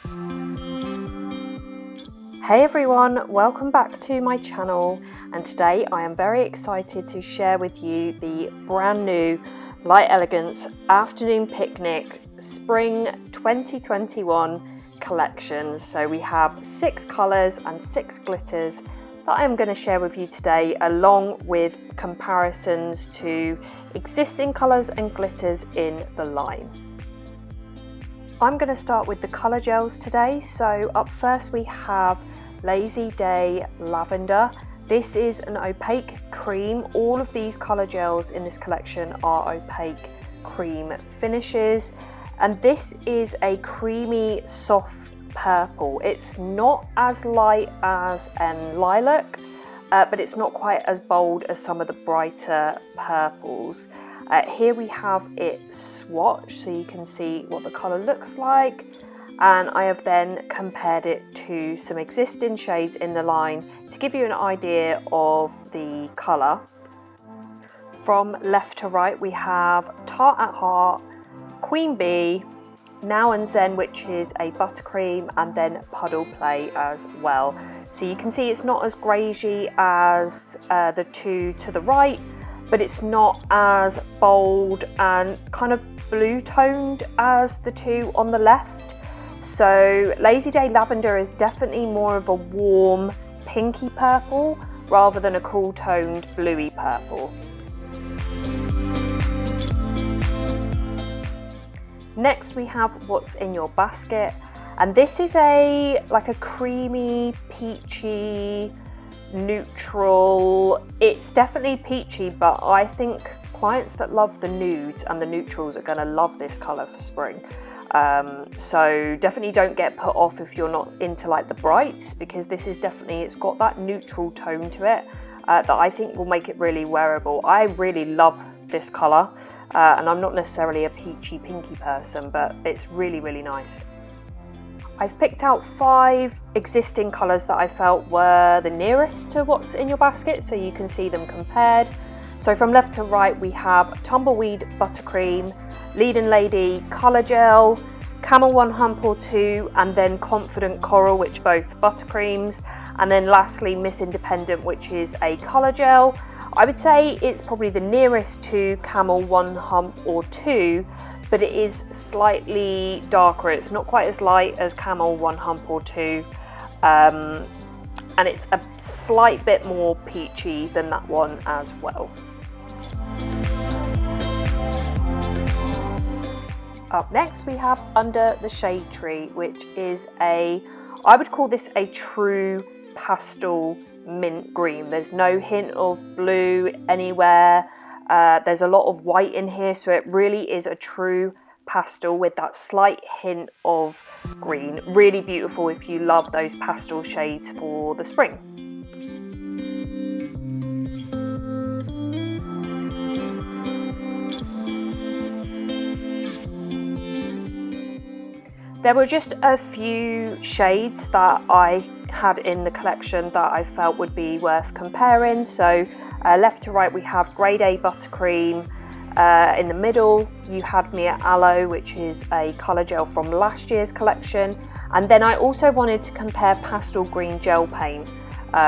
Hey everyone, welcome back to my channel, and today I am very excited to share with you the brand new Light Elegance Afternoon Picnic Spring 2021 collection. So we have 6 colours and 6 glitters that I'm going to share with you today, along with comparisons to existing colours and glitters in the line. I'm going to start with the colour gels today. So up first we have Lazy Day Lavender. This is an opaque cream. All of these colour gels in this collection are opaque cream finishes, and this is a creamy soft purple. It's not as light as lilac, but it's not quite as bold as some of the brighter purples. Here we have it swatched, so you can see what the colour looks like, and I have then compared it to some existing shades in the line to give you an idea of the colour. From left to right we have Tart at Heart, Queen Bee, Now and Zen, which is a buttercream, and then Puddle Play as well. So you can see it's not as greysy as the two to the right, but it's not as bold and kind of blue toned as the two on the left. So Lazy Day Lavender is definitely more of a warm pinky purple rather than a cool toned bluey purple. Next we have What's in Your Basket, and this is like a creamy, peachy, neutral. It's definitely peachy, but I think clients that love the nudes and the neutrals are going to love this colour for spring. So definitely don't get put off if you're not into like the brights, because this is definitely, it's got that neutral tone to it that I think will make it really wearable. I really love this colour, and I'm not necessarily a peachy pinky person, but it's really, really nice. I've picked out 5 existing colours that I felt were the nearest to What's in Your Basket, so you can see them compared. So from left to right we have Tumbleweed Buttercream, Leading Lady Colour Gel, Camel One Hump or Two, and then Confident Coral, which both buttercreams, and then lastly Miss Independent, which is a colour gel. I would say it's probably the nearest to Camel One Hump or Two, but it is slightly darker. It's not quite as light as Camel One Hump or Two, and it's a slight bit more peachy than that one as well. Up next we have Under the Shade Tree, which is I would call this a true pastel mint green. There's no hint of blue anywhere. There's a lot of white in here, so it really is a true pastel with that slight hint of green. Really beautiful if you love those pastel shades for the spring. There were just a few shades that I had in the collection that I felt would be worth comparing. So left to right we have Grade A Buttercream. In the middle you had me at Aloe, which is a colour gel from last year's collection, and then I also wanted to compare Pastel Green Gel Paint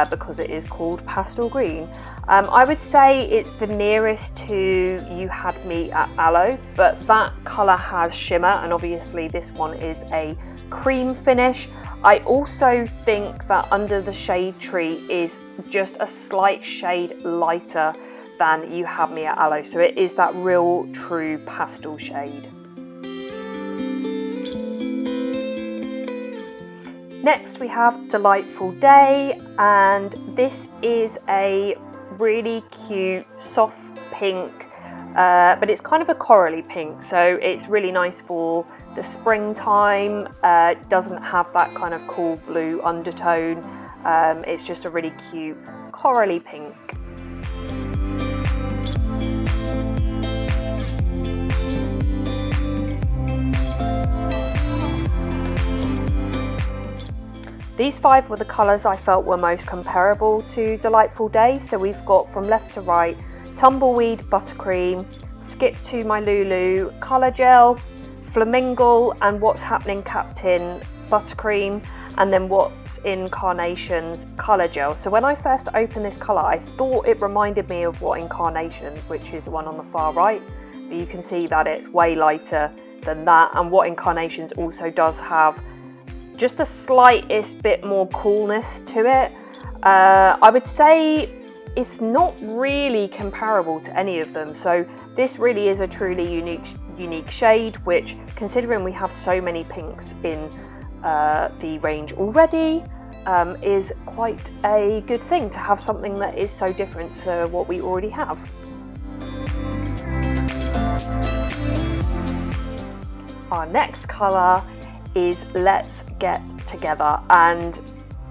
because it is called Pastel Green. I would say it's the nearest to You Had Me at Aloe, but that colour has shimmer, and obviously this one is a cream finish. I also think that Under the Shade Tree is just a slight shade lighter than You Had Me at Aloe, so it is that real true pastel shade. Next we have Delightful Day, and this is a really cute soft pink, but it's kind of a corally pink, so it's really nice for the springtime. It doesn't have that kind of cool blue undertone. It's just a really cute corally pink. These 5 were the colours I felt were most comparable to Delightful Day. So we've got from left to right Tumbleweed Buttercream, Skip to My Lulu Colour Gel, Flamingo and What's Happening Captain Buttercream, and then What's in Carnation's Colour Gel. So when I first opened this colour, I thought it reminded me of What in Carnations, which is the one on the far right, but you can see that it's way lighter than that, and What in Carnations also does have just the slightest bit more coolness to it. I would say it's not really comparable to any of them, so this really is a truly unique shade, which, considering we have so many pinks in the range already, is quite a good thing to have something that is so different to what we already have. Our next colour is Let's Get Together, and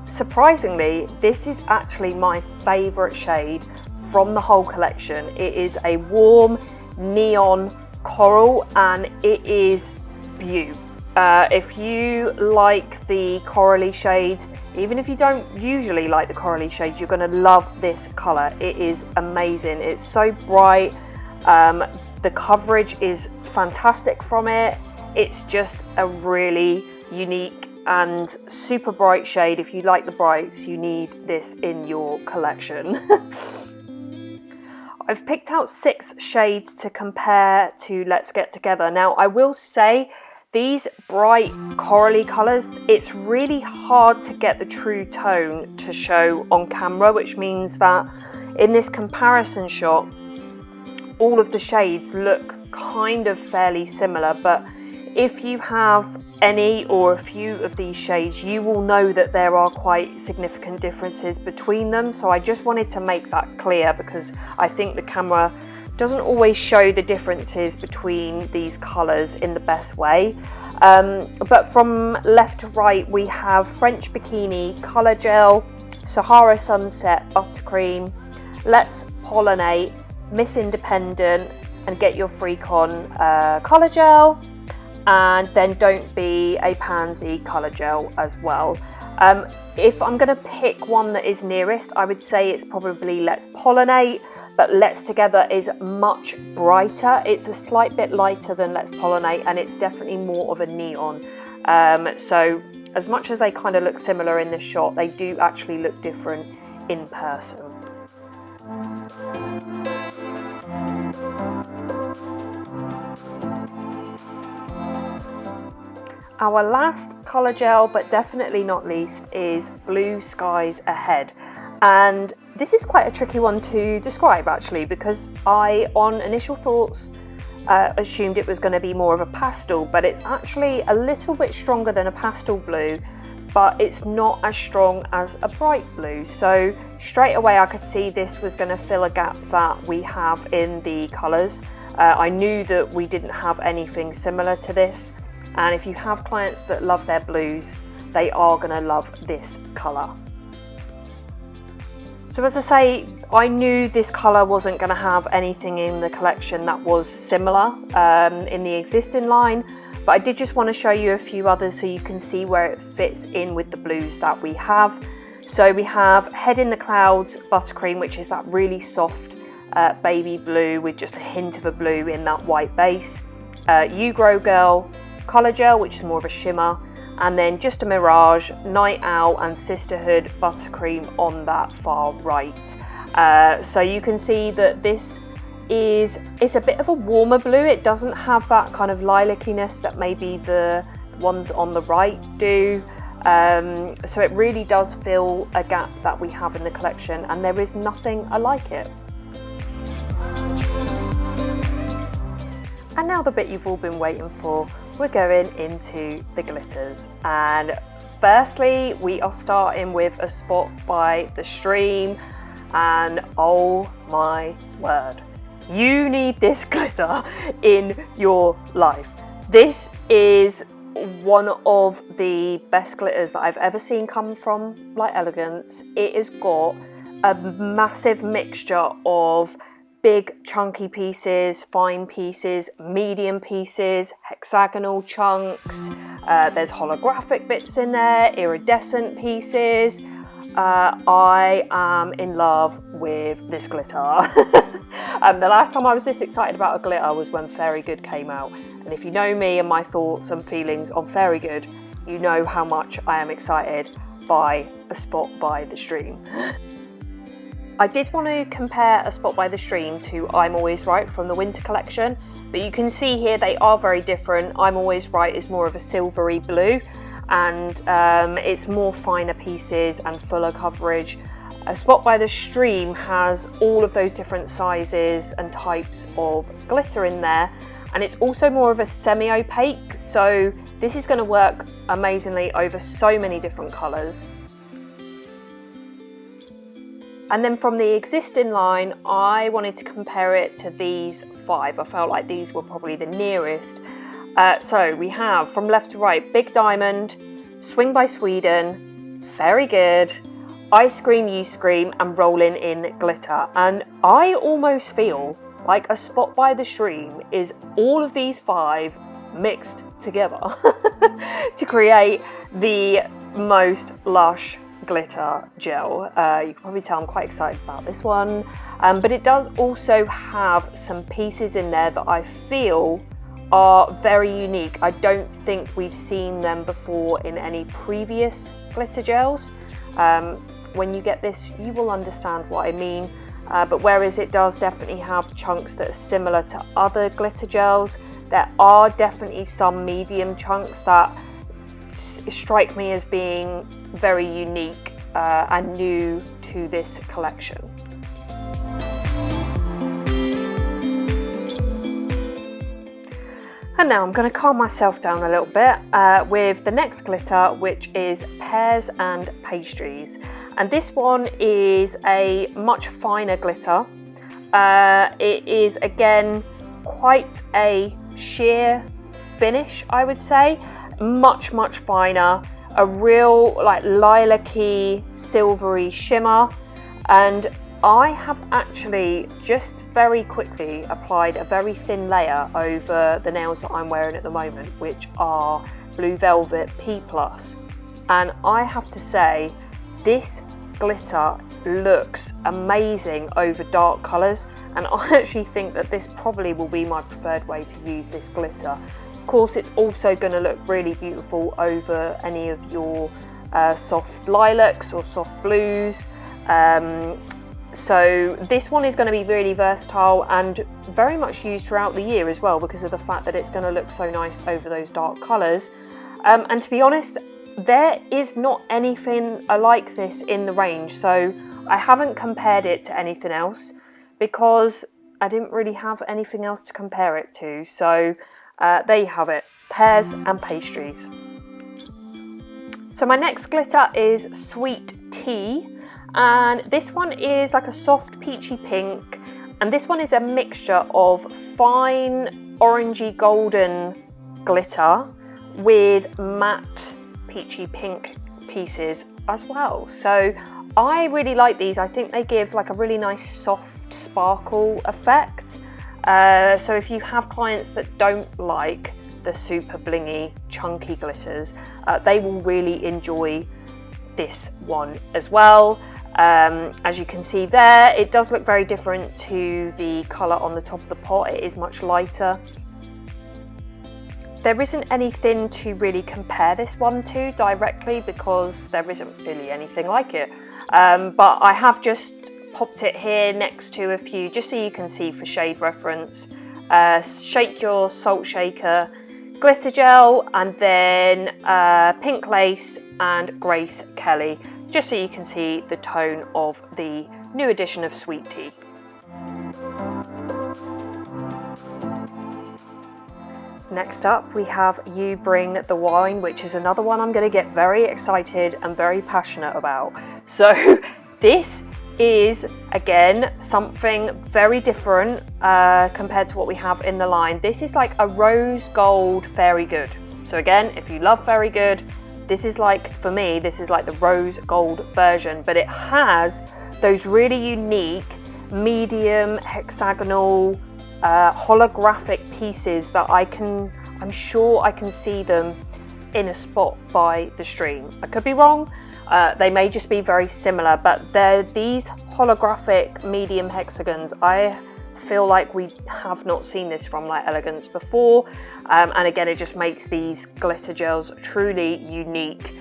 surprisingly, this is actually my favourite shade from the whole collection. It is a warm neon coral and it is beautiful. If you like the corally shades, even if you don't usually like the corally shades, you're going to love this colour. It is amazing. It's so bright. The coverage is fantastic from it. It's just a really unique and super bright shade. If you like the brights, you need this in your collection. I've picked out 6 shades to compare to Let's Get Together. Now, I will say, these bright corally colours, it's really hard to get the true tone to show on camera, which means that in this comparison shot, all of the shades look kind of fairly similar, but if you have any or a few of these shades, you will know that there are quite significant differences between them. So I just wanted to make that clear, because I think the camera doesn't always show the differences between these colours in the best way. But from left to right, we have French Bikini Colour Gel, Sahara Sunset Buttercream, Let's Pollinate, Miss Independent, and Get Your Freak On Colour Gel, and then Don't Be a Pansy Colour Gel as well. If I'm going to pick one that is nearest, I would say it's probably Let's Pollinate, but Let's Together is much brighter. It's a slight bit lighter than Let's Pollinate, and it's definitely more of a neon. So as much as they kind of look similar in this shot, they do actually look different in person. Our last colour gel, but definitely not least, is Blue Skies Ahead. And this is quite a tricky one to describe, actually, because I, on initial thoughts, assumed it was going to be more of a pastel, but it's actually a little bit stronger than a pastel blue, but it's not as strong as a bright blue. So straight away I could see this was going to fill a gap that we have in the colours. I knew that we didn't have anything similar to this. And if you have clients that love their blues, they are going to love this colour. So as I say, I knew this colour wasn't going to have anything in the collection that was similar in the existing line, but I did just want to show you a few others so you can see where it fits in with the blues that we have. So we have Head in the Clouds Buttercream, which is that really soft baby blue with just a hint of a blue in that white base. You Grow Girl Colour Gel, which is more of a shimmer, and then Just a Mirage, Night Owl and Sisterhood Buttercream on that far right. So you can see that this it's a bit of a warmer blue. It doesn't have that kind of lilaciness that maybe the ones on the right do. So it really does fill a gap that we have in the collection, and there is nothing like it. And now the bit you've all been waiting for. We're going into the glitters, and firstly we are starting with a spot by the stream, and oh my word, you need this glitter in your life. This is one of the best glitters that I've ever seen come from Light Elegance. It has got a massive mixture of big chunky pieces, fine pieces, medium pieces, hexagonal chunks, there's holographic bits in there, iridescent pieces. I am in love with this glitter. The last time I was this excited about a glitter was when Fairy Good came out, And if you know me and my thoughts and feelings on Fairy Good, you know how much I am excited by A Spot by the Stream. I did want to compare A Spot by the Stream to I'm Always Right from the winter collection, but you can see here they are very different. I'm Always Right is more of a silvery blue, and it's more finer pieces and fuller coverage. A Spot by the Stream has all of those different sizes and types of glitter in there, and it's also more of a semi-opaque, so this is going to work amazingly over so many different colours. And then from the existing line, I wanted to compare it to these 5. I felt like these were probably the nearest. So we have, from left to right, Big Diamond, Swing by Sweden, Very Good, Ice Cream You Scream, and Rollin' in Glitter. And I almost feel like A Spot by the Stream is all of these 5 mixed together to create the most lush glitter gel. You can probably tell I'm quite excited about this one, but it does also have some pieces in there that I feel are very unique. I don't think we've seen them before in any previous glitter gels. When you get this, you will understand what I mean. But whereas it does definitely have chunks that are similar to other glitter gels, there are definitely some medium chunks that strike me as being very unique and new to this collection. And now I'm going to calm myself down a little bit with the next glitter, which is Pears and Pastries. And this one is a much finer glitter. It is again quite a sheer finish, I would say. Much finer. A real like lilac-y, silvery shimmer. And I have actually just very quickly applied a very thin layer over the nails that I'm wearing at the moment, which are Blue Velvet P+. And I have to say, this glitter looks amazing over dark colours, and I actually think that this probably will be my preferred way to use this glitter. Of course, it's also going to look really beautiful over any of your soft lilacs or soft blues. So this one is going to be really versatile and very much used throughout the year as well, because of the fact that it's going to look so nice over those dark colours. And to be honest, there is not anything like this in the range, so I haven't compared it to anything else because I didn't really have anything else to compare it to. So there you have it, Pears and Pastries. So my next glitter is Sweet Tea. And this one is like a soft peachy pink, and this one is a mixture of fine orangey golden glitter with matte peachy pink pieces as well. So I really like these. I think they give like a really nice soft sparkle effect. So if you have clients that don't like the super blingy chunky glitters, they will really enjoy this one as well. As you can see there, it does look very different to the colour on the top of the pot. It is much lighter. There isn't anything to really compare this one to directly because there isn't really anything like it. But I have just popped it here next to a few just so you can see for shade reference. Shake Your Salt Shaker glitter gel, and then Pink Lace and Grace Kelly, just so you can see the tone of the new edition of Sweet Tea. Next up we have You Bring the Wine, which is another one I'm going to get very excited and very passionate about. So this is again something very different compared to what we have in the line. This is like a rose gold Fairy Good. So again, if you love Fairy Good, this is like, for me, this is like the rose gold version, but it has those really unique medium hexagonal holographic pieces that I'm sure I can see them in A Spot by the Stream. I could be wrong, they may just be very similar, but they're these holographic medium hexagons. I feel like we have not seen this from Light Elegance before, and again it just makes these glitter gels truly unique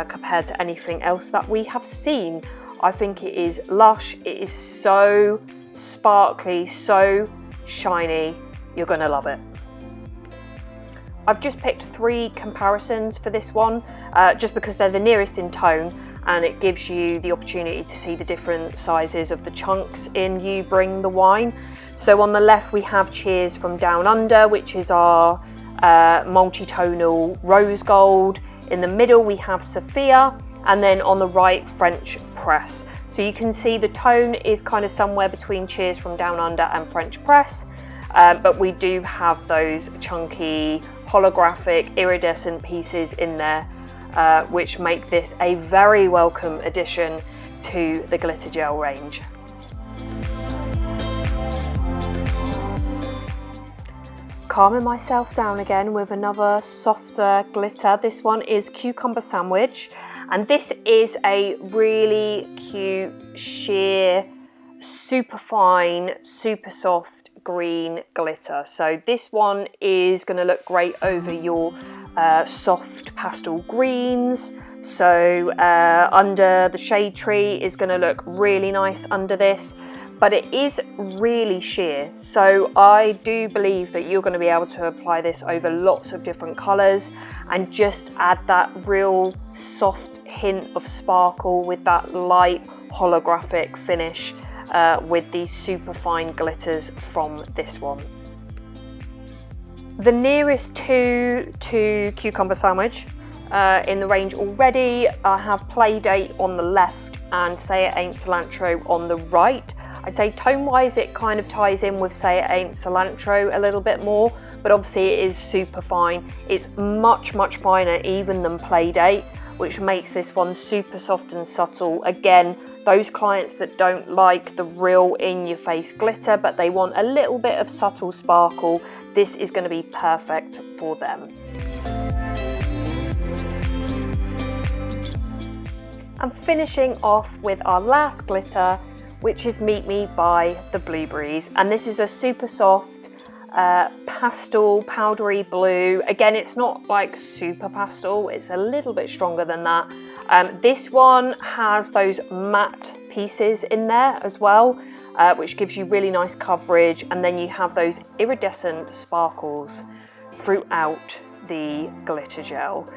compared to anything else that we have seen. I think it is lush, it is so sparkly, so shiny, you're gonna love it. I've just picked 3 comparisons for this one, just because they're the nearest in tone, and it gives you the opportunity to see the different sizes of the chunks in You Bring the Wine. So on the left we have Cheers from Down Under, which is our multi-tonal rose gold. In the middle we have Sophia, and then on the right French Press. So you can see the tone is kind of somewhere between Cheers from Down Under and French Press, but we do have those chunky holographic iridescent pieces in there, which make this a very welcome addition to the glitter gel range. Calming myself down again with another softer glitter. This one is Cucumber Sandwich, and this is a really cute, sheer, super fine, super soft green glitter. So this one is going to look great over your soft pastel greens. So under the shade tree is going to look really nice under this, but it is really sheer. So I do believe that you're going to be able to apply this over lots of different colours and just add that real soft hint of sparkle with that light holographic finish with these super fine glitters from this one. The nearest two to Cucumber Sandwich in the range already, I have Playdate on the left and Say It Ain't Cilantro on the right. I'd say tone-wise it kind of ties in with Say It Ain't Cilantro a little bit more, but obviously it is super fine. It's much finer even than Playdate, which makes this one super soft and subtle. Again, those clients that don't like the real in-your-face glitter, but they want a little bit of subtle sparkle, this is going to be perfect for them. And finishing off with our last glitter, which is Meet Me by the Blueberries, and this is a super soft pastel powdery blue. Again, it's not like super pastel, it's a little bit stronger than that. This one has those matte pieces in there as well, which gives you really nice coverage, and then you have those iridescent sparkles throughout the glitter gel.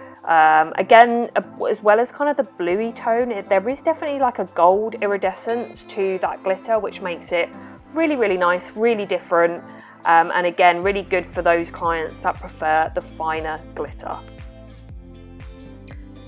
Again, as well as kind of the bluey tone, there is definitely like a gold iridescence to that glitter, which makes it really nice, really different, and again, really good for those clients that prefer the finer glitter.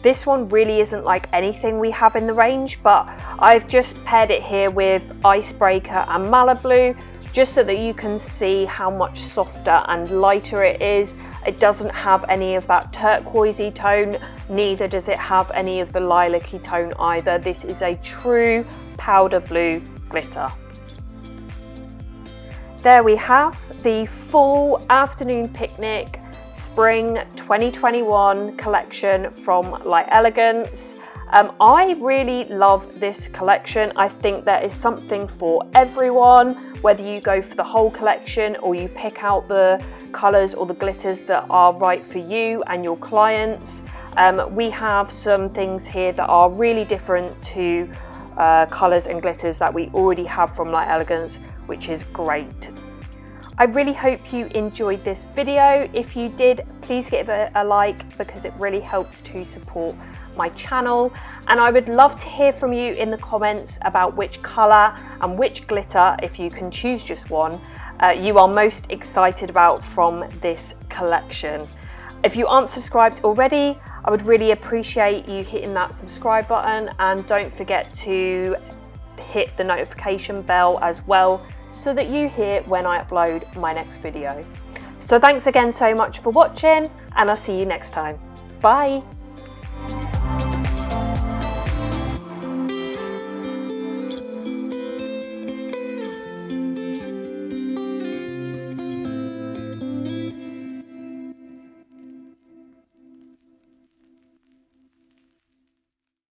This one really isn't like anything we have in the range, but I've just paired it here with Icebreaker and Malibu, just so that you can see how much softer and lighter it is. It doesn't have any of that turquoisey tone, neither does it have any of the lilac-y tone either. This is a true powder blue glitter. There we have the full Afternoon Picnic Spring 2021 collection from Light Elegance. I really love this collection. I think there is something for everyone, whether you go for the whole collection or you pick out the colours or the glitters that are right for you and your clients. We have some things here that are really different to colours and glitters that we already have from Light Elegance, which is great. I really hope you enjoyed this video. If you did, please give it a like because it really helps to support my channel, and I would love to hear from you in the comments about which colour and which glitter, if you can choose just one, you are most excited about from this collection. If you aren't subscribed already, I would really appreciate you hitting that subscribe button, and don't forget to hit the notification bell as well so that you hear when I upload my next video. So thanks again so much for watching, and I'll see you next time. Bye!